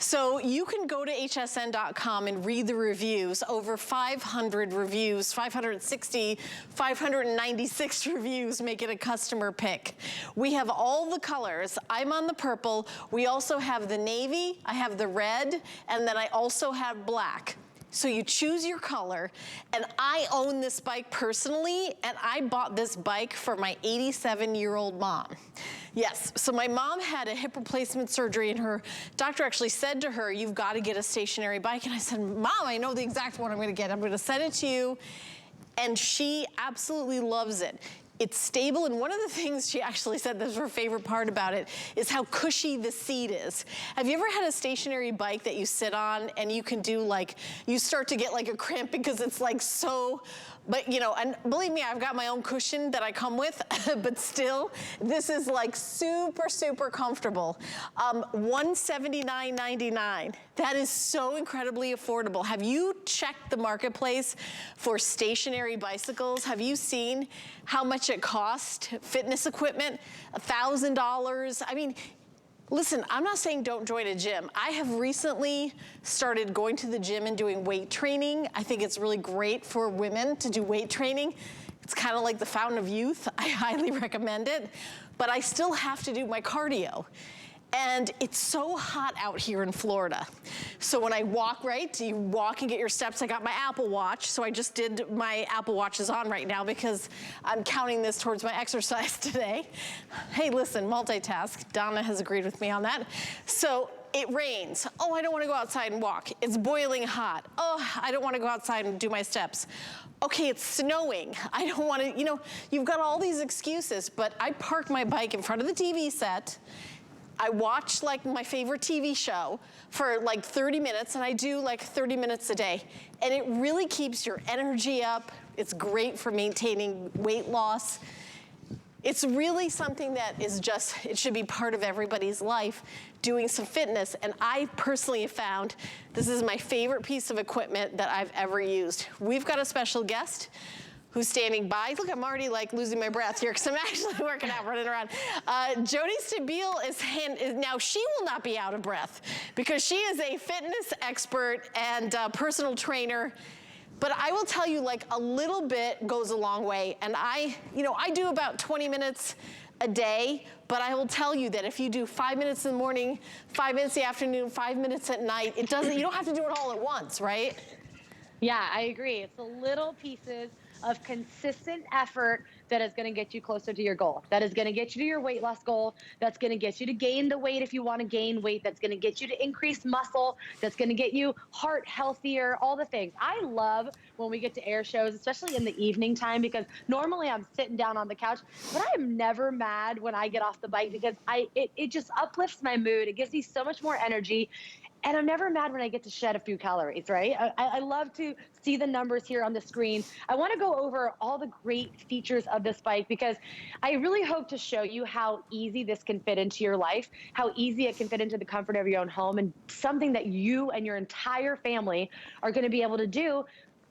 So you can go to hsn.com and read the reviews. Over 500 reviews, 560, 596 reviews make it a customer pick. We have all the colors. I'm on the purple. We also have the navy, I have the red, and then I also have black. So you choose your color, and I own this bike personally, and I bought this bike for my 87-year-old mom. Yes, so my mom had a hip replacement surgery, and her doctor actually said to her, you've got to get a stationary bike. And I said, Mom, I know the exact one I'm gonna get. I'm gonna send it to you. And she absolutely loves it. It's stable, and one of the things she actually said, this was her favorite part about it, is how cushy the seat is. Have you ever had a stationary bike that you sit on and you can do like, you start to get like a cramp because it's like so, but you know, and believe me, I've got my own cushion that I come with, but still, this is like super, super comfortable. $179.99. That is so incredibly affordable. Have you checked the marketplace for stationary bicycles? Have you seen how much it cost? Fitness equipment, $1,000. I mean, listen, I'm not saying don't join a gym. I have recently started going to the gym and doing weight training. I think it's really great for women to do weight training. It's kind of like the fountain of youth. I highly recommend it, but I still have to do my cardio. And it's so hot out here in Florida. So when I walk, right, you walk and get your steps. I got my Apple Watch, so I just did, my Apple Watch is on right now because I'm counting this towards my exercise today. Hey, listen, multitask. Donna has agreed with me on that. So it rains. Oh, I don't wanna go outside and walk. It's boiling hot. Oh, I don't wanna go outside and do my steps. Okay, it's snowing. I don't wanna, you know, you've got all these excuses, but I park my bike in front of the TV set. I watch like my favorite TV show for like 30 minutes, and I do like 30 minutes a day. And it really keeps your energy up. It's great for maintaining weight loss. It's really something that is just, it should be part of everybody's life, doing some fitness. And I personally have found this is my favorite piece of equipment that I've ever used. We've got a special guest who's standing by. Look, I'm already like losing my breath here because I'm actually working out, running around. Jody Stabile is now she will not be out of breath because she is a fitness expert and personal trainer. But I will tell you, like, a little bit goes a long way. And I do about 20 minutes a day, but I will tell you that if you do 5 minutes in the morning, 5 minutes in the afternoon, 5 minutes at night, you don't have to do it all at once, right? Yeah, I agree. It's the little pieces of consistent effort that is gonna get you closer to your goal. That is gonna get you to your weight loss goal. That's gonna get you to gain the weight if you wanna gain weight. That's gonna get you to increase muscle. That's gonna get you heart healthier, all the things. I love when we get to air shows, especially in the evening time, because normally I'm sitting down on the couch, but I am never mad when I get off the bike because it just uplifts my mood. It gives me so much more energy. And I'm never mad when I get to shed a few calories, right? I love to see the numbers here on the screen. I wanna go over all the great features of this bike because I really hope to show you how easy this can fit into your life, how easy it can fit into the comfort of your own home, and something that you and your entire family are gonna be able to do.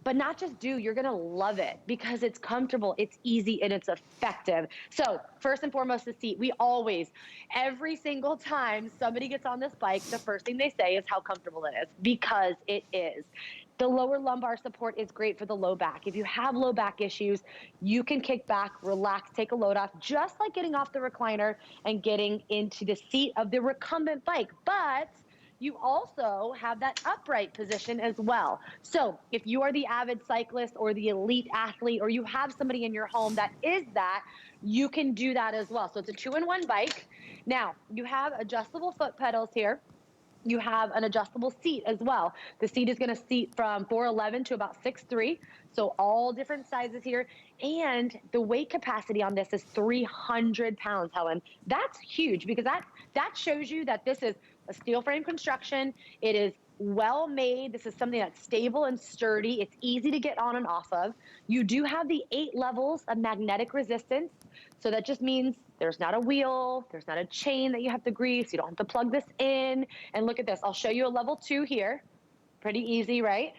But not just do, you're gonna love it because it's comfortable, it's easy, and it's effective. So first and foremost, the seat. We always, every single time somebody gets on this bike, the first thing they say is how comfortable it is, because it is. The lower lumbar support is great for the low back. If you have low back issues, you can kick back, relax, take a load off, just like getting off the recliner and getting into the seat of the recumbent bike. But you also have that upright position as well. So if you are the avid cyclist or the elite athlete, or you have somebody in your home that is that, you can do that as well. So it's a 2-in-1 bike. Now, you have adjustable foot pedals here. You have an adjustable seat as well. The seat is gonna seat from 4'11" to about 6'3", so all different sizes here. And the weight capacity on this is 300 pounds, Helen. That's huge because that shows you that this is a steel frame construction. It is well made. This is something that's stable and sturdy. It's easy to get on and off of. You do have the 8 levels of magnetic resistance. So that just means there's not a wheel, there's not a chain that you have to grease. You don't have to plug this in. And look at this. I'll show you a level 2 here. Pretty easy, right?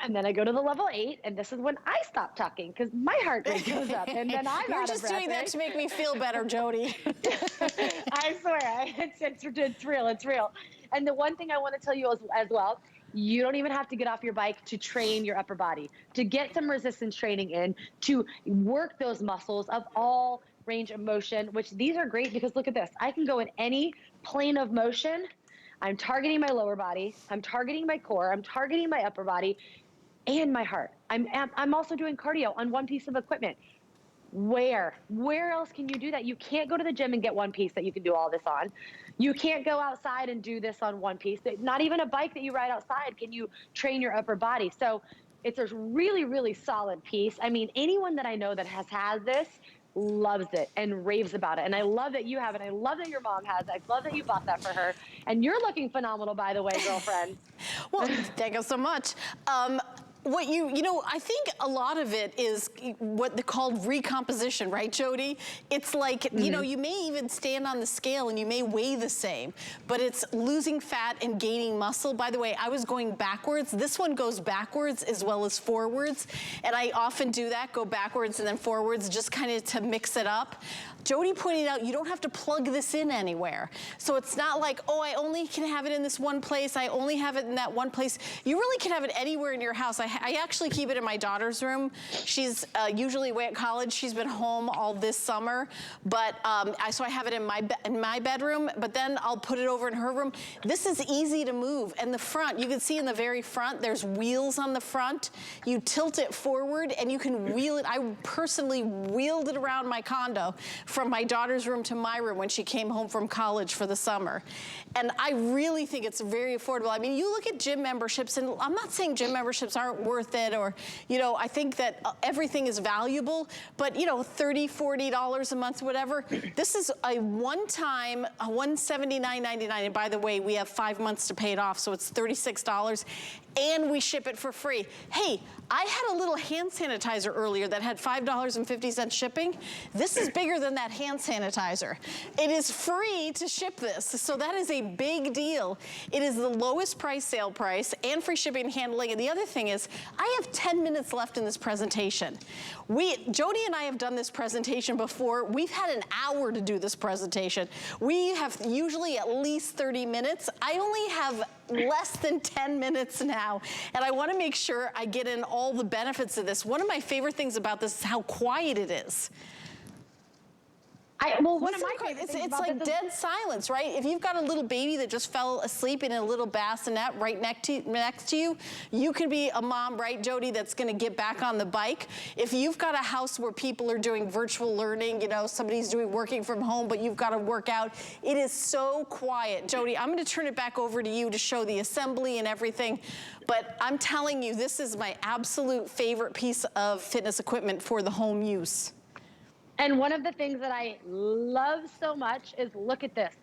And then I go to the level 8, and this is when I stop talking because my heart rate goes up, and then I'm You're out of just breath, doing that to make me feel better, Jody. I swear, it's real, it's real. And the one thing I want to tell you as well, you don't even have to get off your bike to train your upper body, to get some resistance training in, to work those muscles of all range of motion, which these are great because look at this. I can go in any plane of motion. I'm targeting my lower body. I'm targeting my core. I'm targeting my upper body and my heart. I'm also doing cardio on one piece of equipment. Where else can you do that? You can't go to the gym and get one piece that you can do all this on. You can't go outside and do this on one piece. Not even a bike that you ride outside can you train your upper body. So it's a really, really solid piece. I mean, anyone that I know that has had this loves it and raves about it. And I love that you have it. I love that your mom has it. I love that you bought that for her. And you're looking phenomenal, by the way, girlfriend. Well, thank you so much. I think a lot of it is what they called recomposition, right, Jody? It's like, you may even stand on the scale and you may weigh the same, but it's losing fat and gaining muscle. By the way, I was going backwards. This one goes backwards as well as forwards. And I often do that, go backwards and then forwards, just kind of to mix it up. Jody pointed out you don't have to plug this in anywhere. So it's not like, oh, I only can have it in this one place. I only have it in that one place. You really can have it anywhere in your house. I actually keep it in my daughter's room. She's usually away at college. She's been home all this summer. But so I have it in my bedroom, but then I'll put it over in her room. This is easy to move. And the front, you can see in the very front, there's wheels on the front. You tilt it forward and you can wheel it. I personally wheeled it around my condo from my daughter's room to my room when she came home from college for the summer. And I really think it's very affordable. I mean, you look at gym memberships, and I'm not saying gym memberships aren't worth it, or, I think that everything is valuable, but, $30, $40 a month, whatever. This is a one-time, $179.99. And by the way, we have 5 months to pay it off, so it's $36. And we ship it for free. Hey, I had a little hand sanitizer earlier that had $5.50 shipping. This is bigger than that hand sanitizer. It is free to ship this, so that is a big deal. It is the lowest price, sale price, and free shipping and handling. And the other thing is, I have 10 minutes left in this presentation. Jody and I have done this presentation before. We've had an hour to do this presentation. We have usually at least 30 minutes. I only have less than 10 minutes now, and I want to make sure I get in all the benefits of this. One of my favorite things about this is how quiet it is. One of my favorite things it's like dead silence, right? If you've got a little baby that just fell asleep in a little bassinet right next to you, you could be a mom, right, Jody, that's going to get back on the bike. If you've got a house where people are doing virtual learning, somebody's working from home, but you've got to work out, it is so quiet. Jody, I'm going to turn it back over to you to show the assembly and everything. But I'm telling you, this is my absolute favorite piece of fitness equipment for the home use. And one of the things that I love so much is, look at this.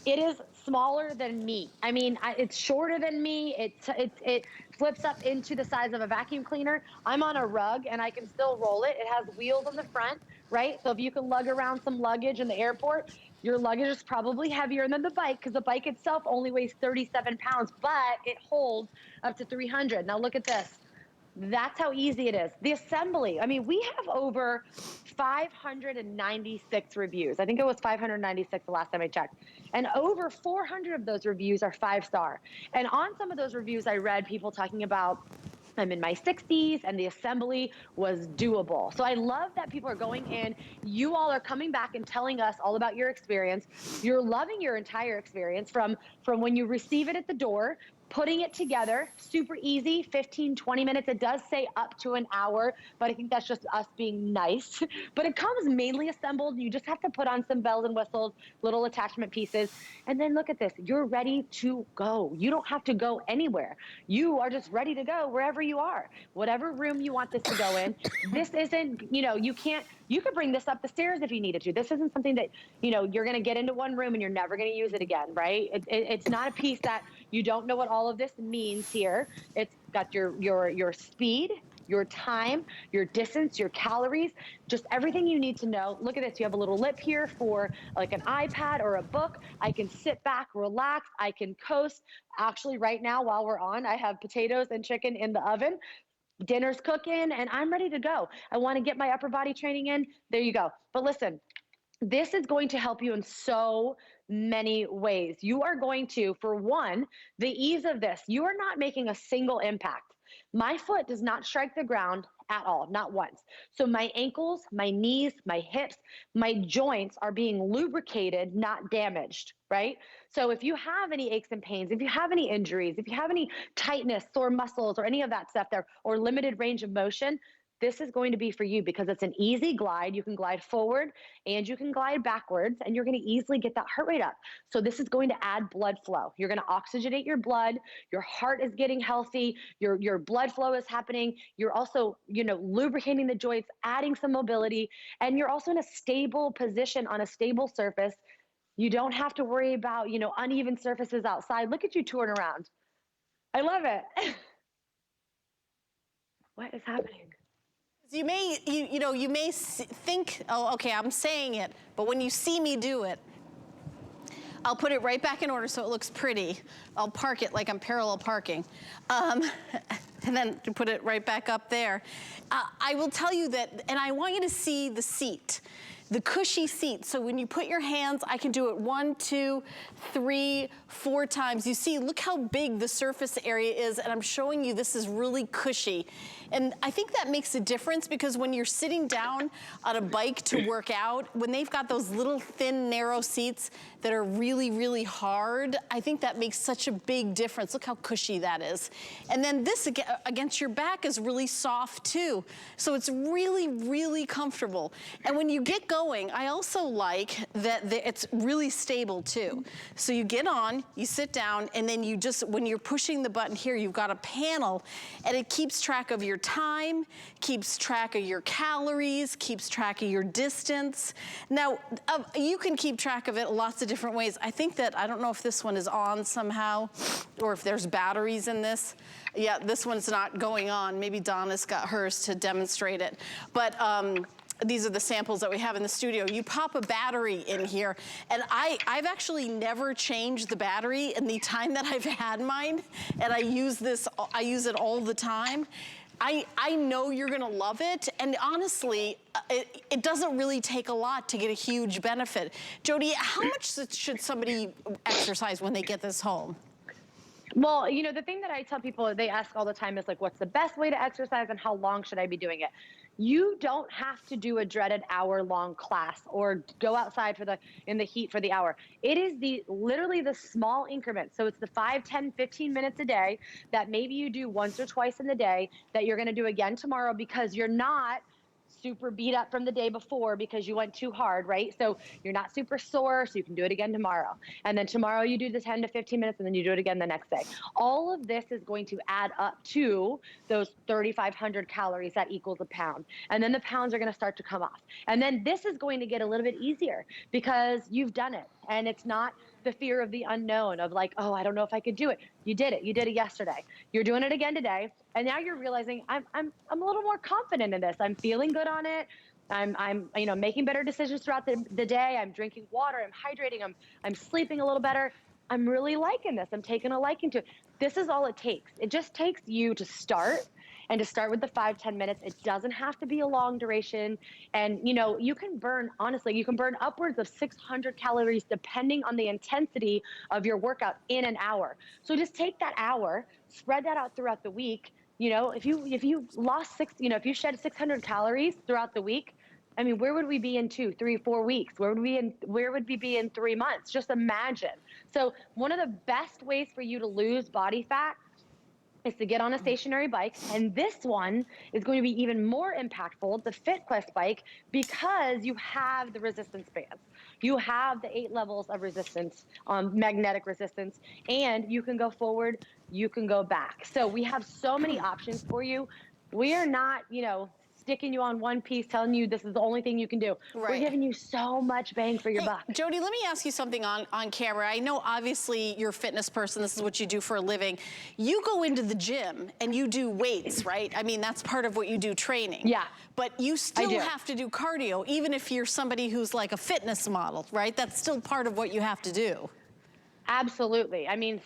It is smaller than me. I mean, it's shorter than me. It flips up into the size of a vacuum cleaner. I'm on a rug and I can still roll it. It has wheels on the front, right? So if you can lug around some luggage in the airport, your luggage is probably heavier than the bike because the bike itself only weighs 37 pounds, but it holds up to 300. Now look at this. That's how easy it is. The assembly, I mean, we have over 596 reviews. I think it was 596 the last time I checked. And over 400 of those reviews are 5-star. And on some of those reviews, I read people talking about, I'm in my 60s and the assembly was doable. So I love that people are going in. You all are coming back and telling us all about your experience. You're loving your entire experience from when you receive it at the door, putting it together, super easy, 15, 20 minutes. It does say up to an hour, but I think that's just us being nice. But it comes mainly assembled. You just have to put on some bells and whistles, little attachment pieces. And then look at this. You're ready to go. You don't have to go anywhere. You are just ready to go wherever you are. Whatever room you want this to go in. This isn't, you could bring this up the stairs if you needed to. This isn't something that, you're going to get into one room and you're never going to use it again, right? It's not a piece that you don't know what all of this means here. It's got your speed, your time, your distance, your calories, just everything you need to know. Look at this. You have a little lip here for like an iPad or a book. I can sit back, relax. I can coast. Actually, right now, while we're on, I have potatoes and chicken in the oven. Dinner's cooking and I'm ready to go. I want to get my upper body training in. There you go. But listen, this is going to help you in so many ways. You are going to, for one, the ease of this, you are not making a single impact. My foot does not strike the ground at all, not once. So my ankles, my knees, my hips, my joints are being lubricated, not damaged, right? So if you have any aches and pains, if you have any injuries, if you have any tightness, sore muscles, or any of that stuff there, or limited range of motion, this is going to be for you because it's an easy glide. You can glide forward and you can glide backwards, and you're going to easily get that heart rate up. So this is going to add blood flow. You're going to oxygenate your blood. Your heart is getting healthy. Your blood flow is happening. You're also, lubricating the joints, adding some mobility, and you're also in a stable position on a stable surface. You don't have to worry about, uneven surfaces outside. Look at you touring around. I love it. What is happening? You may, you may think, oh, okay, I'm saying it, but when you see me do it, I'll put it right back in order so it looks pretty. I'll park it like I'm parallel parking. And then put it right back up there. I will tell you that, and I want you to see the seat. The cushy seat. So when you put your hands, I can do it 1, 2, 3, 4 times. You see, look how big the surface area is, and I'm showing you this is really cushy. And I think that makes a difference because when you're sitting down on a bike to work out, when they've got those little thin, narrow seats that are really, really hard, I think that makes such a big difference. Look how cushy that is. And then this against your back is really soft too. So it's really, really comfortable. And when you get going, I also like that it's really stable too. So you get on, you sit down, and then you just, when you're pushing the button here, you've got a panel, and it keeps track of your time, keeps track of your calories, keeps track of your distance. Now, you can keep track of it lots of different ways. I think that, I don't know if this one is on somehow, or if there's batteries in this. Yeah, this one's not going on. Maybe Donna's got hers to demonstrate it. But these are the samples that we have in the studio. You pop a battery in here, and I've actually never changed the battery in the time that I've had mine, and I use it all the time. I know you're gonna love it, and honestly, it doesn't really take a lot to get a huge benefit. Jody, how much should somebody exercise when they get this home? Well, the thing that I tell people, they ask all the time is like, what's the best way to exercise and how long should I be doing it? You don't have to do a dreaded hour-long class or go outside in the heat for the hour. It is literally the small increments. So it's the 5, 10, 15 minutes a day that maybe you do once or twice in the day that you're going to do again tomorrow because you're not super beat up from the day before because you went too hard, right? So you're not super sore, so you can do it again tomorrow. And then tomorrow you do the 10 to 15 minutes, and then you do it again the next day. All of this is going to add up to those 3,500 calories that equals a pound. And then the pounds are going to start to come off. And then this is going to get a little bit easier because you've done it. And it's not the fear of the unknown of like, oh, I don't know if I could do it. You did it. You did it yesterday. You're doing it again today. And now you're realizing I'm a little more confident in this. I'm feeling good on it. I'm making better decisions throughout the day. I'm drinking water. I'm hydrating. I'm sleeping a little better. I'm really liking this. I'm taking a liking to it. This is all it takes. It just takes you to start. And to start with the 5, 10 minutes, it doesn't have to be a long duration. And, you can burn upwards of 600 calories depending on the intensity of your workout in an hour. So just take that hour, spread that out throughout the week. If you lost if you shed 600 calories throughout the week, I mean, where would we be in 2, 3, 4 weeks? Where would we be in 3 months? Just imagine. So one of the best ways for you to lose body fat is to get on a stationary bike, and this one is going to be even more impactful, the FitQuest bike, because you have the resistance bands. You have the 8 levels of resistance, magnetic resistance, and you can go forward, you can go back. So we have so many options for you. We are not, sticking you on one piece, telling you this is the only thing you can do. Right. We're giving you so much bang for your buck. Jody, let me ask you something on camera. I know obviously you're a fitness person. This is what you do for a living. You go into the gym and you do weights, right? I mean, that's part of what you do, training. Yeah. But you still have to do cardio, even if you're somebody who's like a fitness model, right? That's still part of what you have to do. Absolutely. I mean,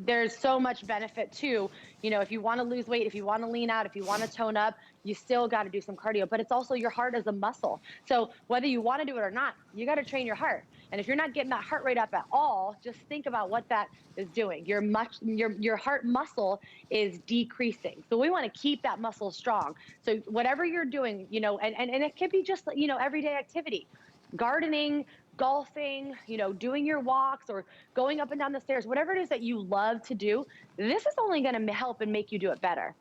there's so much benefit too. If you want to lose weight, if you want to lean out, if you want to tone up, you still got to do some cardio, but it's also your heart as a muscle. So whether you want to do it or not, you got to train your heart. And if you're not getting that heart rate up at all, just think about what that is doing. Your heart muscle is decreasing. So we want to keep that muscle strong. So whatever you're doing, you know, and it could be just, you know, everyday activity, gardening, golfing, you know, doing your walks or going up and down the stairs, whatever it is that you love to do, this is only going to help and make you do it better.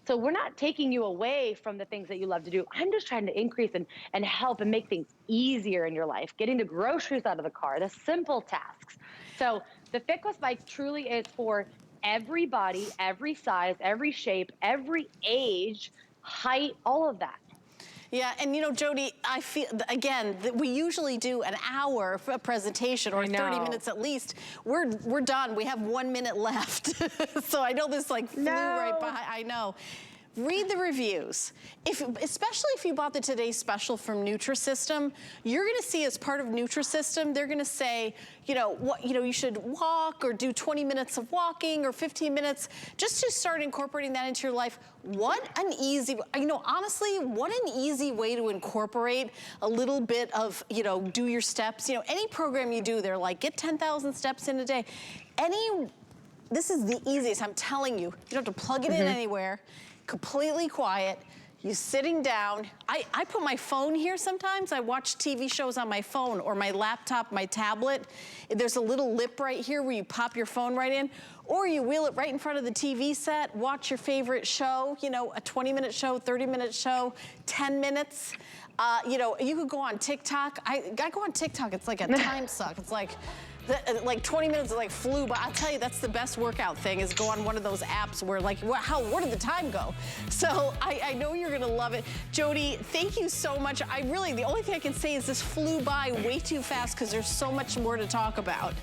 So we're not taking you away from the things that you love to do. I'm just trying to increase and help and make things easier in your life, getting the groceries out of the car, the simple tasks. So the FitQuest bike truly is for every body, every size, every shape, every age, height, all of that. Yeah, and you know, Jody, I feel, again, that we usually do an hour for a presentation or 30 minutes at least. We're done. We have 1 minute left. So I know this like flew right by, I know. Read the reviews. Especially if you bought the Today's Special from Nutrisystem, you're gonna see as part of Nutrisystem, they're gonna say, you know, you should walk or do 20 minutes of walking or 15 minutes, just to start incorporating that into your life. What an easy, you know, honestly, what an easy way to incorporate a little bit of, you know, do your steps. You know, any program you do, they're like, get 10,000 steps in a day. This is the easiest, I'm telling you. You don't have to plug it in anywhere. Completely quiet, you sitting down. I put my phone here sometimes. I watch TV shows on my phone or my laptop, my tablet. There's a little lip right here where you pop your phone right in, or you wheel it right in front of the TV set, watch your favorite show, you know, a 20-minute show, 30-minute show, 10 minutes. You know, you could go on TikTok. I go on TikTok, it's like a time suck. It's like 20 minutes like flew by. I'll tell you, that's the best workout thing, is go on one of those apps where like, where did the time go? So I know you're gonna love it. Jody, thank you so much. The only thing I can say is this flew by way too fast because there's so much more to talk about.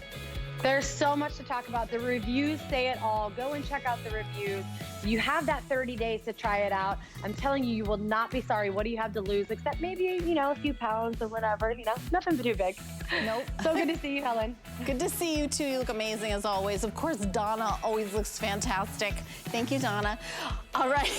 There's so much to talk about. The reviews say it all. Go and check out the reviews. You have that 30 days to try it out. I'm telling you, you will not be sorry. What do you have to lose except maybe, you know, a few pounds or whatever, you know, nothing too big. Nope. So good to see you, Helen. Good to see you too. You look amazing as always. Of course, Donna always looks fantastic. Thank you, Donna. All right.